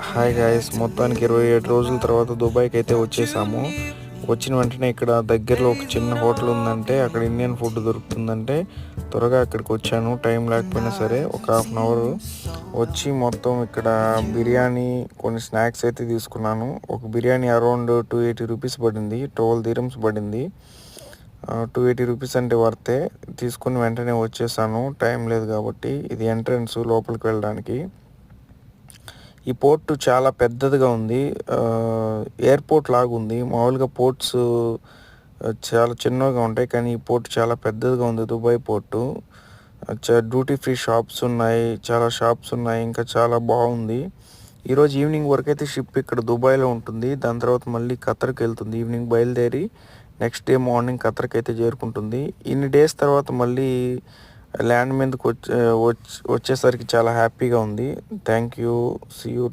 Hi guys, మొత్తానికి 27 రోజుల తర్వాత దుబాయ్కి అయితే వచ్చేసాము. వచ్చిన వెంటనే ఇక్కడ దగ్గరలో ఒక చిన్న హోటల్ ఉందంటే అక్కడ ఇండియన్ ఫుడ్ దొరుకుతుందంటే త్వరగా అక్కడికి వచ్చాను. టైం లేకపోయినా సరే ఒక హాఫ్ అన్ అవర్ వచ్చి మొత్తం ఇక్కడ బిర్యానీ కొన్ని స్నాక్స్ అయితే తీసుకున్నాను. ఒక బిర్యానీ అరౌండ్ 280 రూపీస్ పడింది, 12 dirhams పడింది. 280 రూపీస్ అంటే వర్తే. తీసుకుని వెంటనే వచ్చేసాను, టైం లేదు కాబట్టి. ఇది ఎంట్రన్స్ లోపలికి వెళ్ళడానికి. ఈ పోర్టు చాలా పెద్దదిగా ఉంది, ఎయిర్పోర్ట్ లాగా ఉంది. మామూలుగా పోర్ట్స్ చాలా చిన్నగా ఉంటాయి, కానీ ఈ పోర్ట్ చాలా పెద్దదిగా ఉంది. Dubai port duty free shops ఉన్నాయి, చాలా షాప్స్ ఉన్నాయి, ఇంకా చాలా బాగుంది. ఈరోజు ఈవినింగ్ వరకు అయితే షిప్ ఇక్కడ దుబాయ్లో ఉంటుంది. దాని తర్వాత మళ్ళీ ఖతర్కి వెళ్తుంది. ఈవినింగ్ బయలుదేరి నెక్స్ట్ డే మార్నింగ్ ఖతర్కి అయితే చేరుకుంటుంది. ఇన్ని డేస్ తర్వాత మళ్ళీ ల్యాండ్ మీదకి వచ్చేసరికి చాలా హ్యాపీగా ఉంది. Thank you, see you.